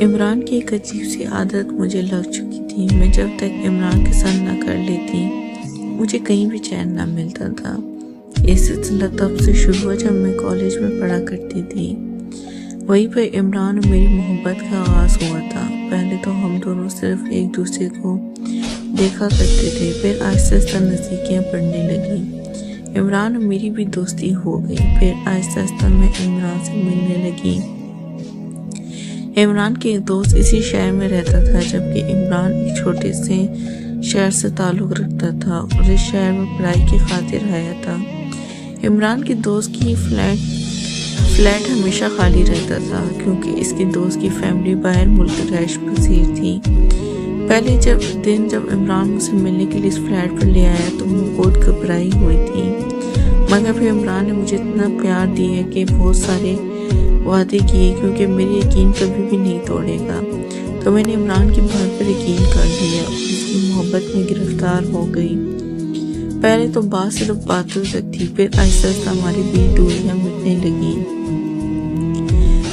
عمران کی ایک عجیب سی عادت مجھے لگ چکی تھی۔ میں جب تک عمران کے ساتھ نہ کر لیتی مجھے کہیں بھی چین نہ ملتا تھا۔ یہ سلسلہ تب سے شروع ہوا جب میں کالج میں پڑھا کرتی تھی۔ وہیں پر عمران اور میری محبت کا آغاز ہوا تھا۔ پہلے تو ہم دونوں صرف ایک دوسرے کو دیکھا کرتے تھے، پھر آہستہ آہستہ نزدیکیاں پڑنے لگیں۔ عمران اور میری بھی دوستی ہو گئی، پھر آہستہ آہستہ میں عمران سے ملنے لگی۔ عمران کے ایک دوست اسی شہر میں رہتا تھا، جبکہ عمران ایک چھوٹے سے شہر سے تعلق رکھتا تھا اور اس شہر میں پڑھائی کی خاطر آیا تھا۔ عمران کے دوست کی فلیٹ ہمیشہ خالی رہتا تھا کیونکہ اس کے دوست کی فیملی باہر ملک رہائش پذیر تھی۔ پہلے جب عمران مجھ سے ملنے کے لیے اس فلیٹ پر لے آیا تو میں بہت گھبرائی ہوئی تھی، مگر پھر عمران نے مجھے اتنا پیار دیا کہ بہت سارے وعدے کیے کیونکہ میری یقین کبھی بھی نہیں توڑے گا، تو میں نے عمران کی بات پر یقین کر لیا اور اس کی محبت میں گرفتار ہو گئی۔ پہلے تو بات صرف باتوں تک تھی، پھر آہستہ آہستہ ہماری بیچ دوریاں مٹنے لگیں،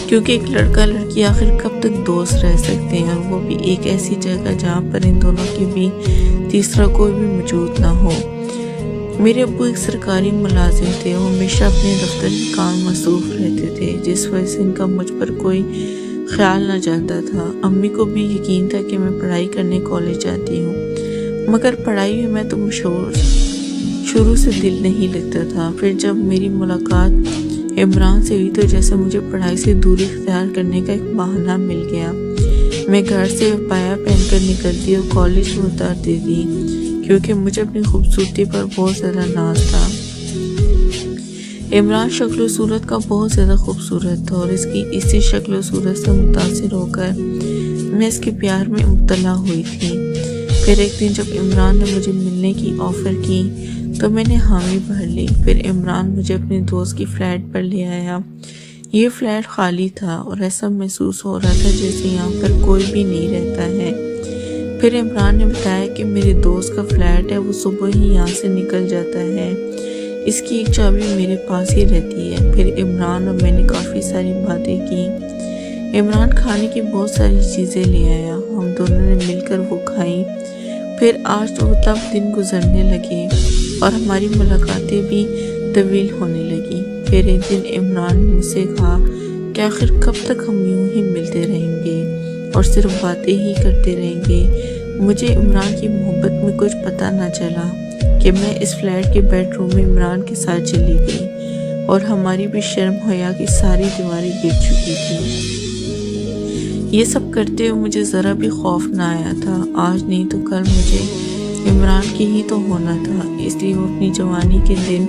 کیونکہ ایک لڑکا لڑکی آخر کب تک دوست رہ سکتے ہیں، اور وہ بھی ایک ایسی جگہ جہاں پر ان دونوں کے بھی تیسرا کوئی بھی موجود نہ ہو۔ میرے ابو ایک سرکاری ملازم تھے، وہ ہمیشہ اپنے دفتر کے کام مصروف رہتے تھے، جس وجہ سے ان کا مجھ پر کوئی خیال نہ جاتا تھا۔ امی کو بھی یقین تھا کہ میں پڑھائی کرنے کالج جاتی ہوں، مگر پڑھائی میں تو شروع سے دل نہیں لگتا تھا۔ پھر جب میری ملاقات عمران سے ہوئی تو جیسے مجھے پڑھائی سے دوری اختیار کرنے کا ایک بہانہ مل گیا۔ میں گھر سے پایا پہن کر نکلتی اور کالج میں اترتی تھی کیونکہ مجھے اپنی خوبصورتی پر بہت زیادہ ناز تھا۔ عمران شکل و صورت کا بہت زیادہ خوبصورت تھا اور اس کی اسی شکل و صورت سے متاثر ہو کر میں اس کے پیار میں مبتلا ہوئی تھی۔ پھر ایک دن جب عمران نے مجھے ملنے کی آفر کی تو میں نے حامی بھر لی۔ پھر عمران مجھے اپنے دوست کی فلیٹ پر لے آیا۔ یہ فلیٹ خالی تھا اور ایسا محسوس ہو رہا تھا جیسے یہاں پر کوئی بھی نہیں رہتا ہے۔ پھر عمران نے بتایا کہ میرے دوست کا فلیٹ ہے، وہ صبح ہی یہاں سے نکل جاتا ہے، اس کی ایک چابی میرے پاس ہی رہتی ہے۔ پھر عمران اور میں نے کافی ساری باتیں کی۔ عمران کھانے کی بہت ساری چیزیں لے آیا، ہم دونوں نے مل کر وہ کھائیں۔ پھر آج تو تب دن گزرنے لگے اور ہماری ملاقاتیں بھی طویل ہونے لگی۔ پھر ایک دن عمران نے مجھ سے کہا کہ آخر کب تک ہم یوں ہی ملتے رہیں گے اور صرف باتیں ہی کرتے رہیں گے۔ مجھے عمران کی محبت میں کچھ پتہ نہ چلا کہ میں اس فلیٹ کے بیڈ روم میں عمران کے ساتھ چلی گئی اور ہماری بھی شرم حیا کی ساری دیواریں گر چکی تھی۔ یہ سب کرتے ہوئے مجھے ذرا بھی خوف نہ آیا تھا۔ آج نہیں تو کل مجھے عمران کی ہی تو ہونا تھا، اس لیے وہ اپنی جوانی کے دن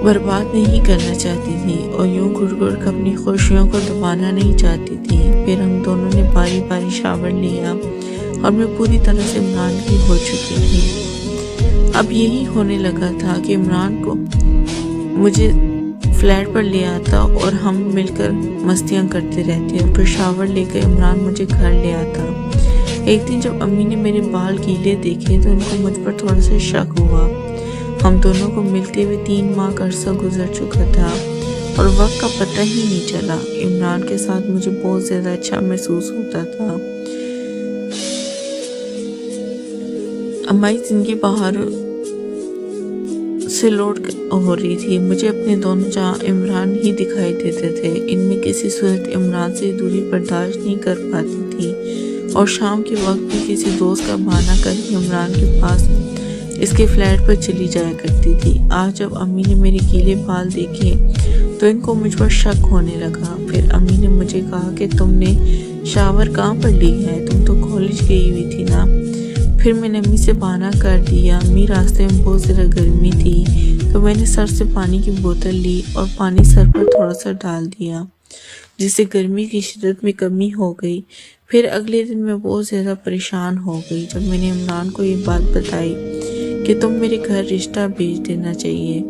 برباد نہیں کرنا چاہتی تھی اور یوں گھڑ گھڑ کر اپنی خوشیوں کو دبانا نہیں چاہتی تھی۔ پھر ہم دونوں نے باری باری شاور لیا اور میں پوری طرح سے عمران کی ہو چکی تھی۔ اب یہی ہونے لگا تھا کہ عمران کو مجھے فلیٹ پر لے آتا اور ہم مل کر مستیاں کرتے رہتے اور پھر شاور لے کر عمران مجھے گھر لے آتا۔ ایک دن جب امی نے میرے بال گیلے دیکھے تو ان کو مجھ پر تھوڑا سا شک ہوا۔ ہم دونوں کو ملتے ہوئے 3 ماہ کا عرصہ گزر چکا تھا اور وقت کا پتہ ہی نہیں چلا۔ عمران کے ساتھ مجھے بہت زیادہ اچھا محسوس ہوتا تھا۔ ہماری زندگی باہر سے لوٹ ہو رہی تھی۔ مجھے اپنے دونوں جہاں عمران ہی دکھائی دیتے تھے، ان میں کسی صورت عمران سے دوری برداشت نہیں کر پاتی تھی اور شام کے وقت بھی کسی دوست کا بہانہ کر کے عمران کے پاس اس کے فلیٹ پر چلی جایا کرتی تھی۔ آج جب امی نے میرے گیلے بال دیکھے تو ان کو مجھ پر شک ہونے لگا۔ پھر امی نے مجھے کہا کہ تم نے شاور کہاں پر لی ہے، تم تو کالج گئی ہوئی تھی نا۔ پھر میں نے امی سے بہانہ کر دیا۔ امی راستے میں بہت زیادہ گرمی تھی تو میں نے سر سے پانی کی بوتل لی اور پانی سر پر تھوڑا سا ڈال دیا، جس سے گرمی کی شدت میں کمی ہو گئی۔ پھر اگلے دن میں بہت زیادہ پریشان ہو گئی جب میں نے عمران کو یہ بات بتائی کہ تم میرے گھر رشتہ بھیج دینا چاہیے،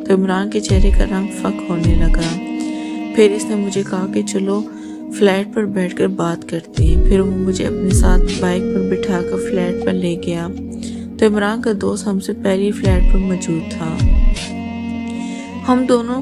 تو عمران کے چہرے کا رنگ فک ہونے لگا۔ پھر اس نے مجھے کہا کہ چلو فلیٹ پر بیٹھ کر بات کرتے ہیں۔ پھر وہ مجھے اپنے ساتھ بائک پر بٹھا کر فلیٹ پر لے گیا تو عمران کا دوست ہم سے پہلی فلیٹ پر موجود تھا۔ ہم دونوں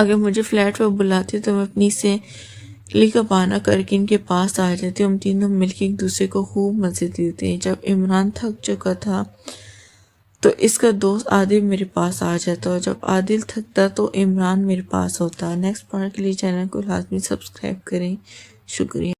اگر مجھے فلیٹ پر بلاتے تو میں اپنی سہیلی کا بہانہ کر کے ان کے پاس آ جاتی. ہم تینوں مل کے ایک دوسرے کو خوب مزے دیتے. جب عمران تھک چکا تھا تو اس کا دوست عادل میرے پاس آ جاتا اور جب عادل تھکتا تو عمران میرے پاس ہوتا. نیکسٹ پارٹ کے لیے چینل کو لازمی سبسکرائب کریں. شکریہ.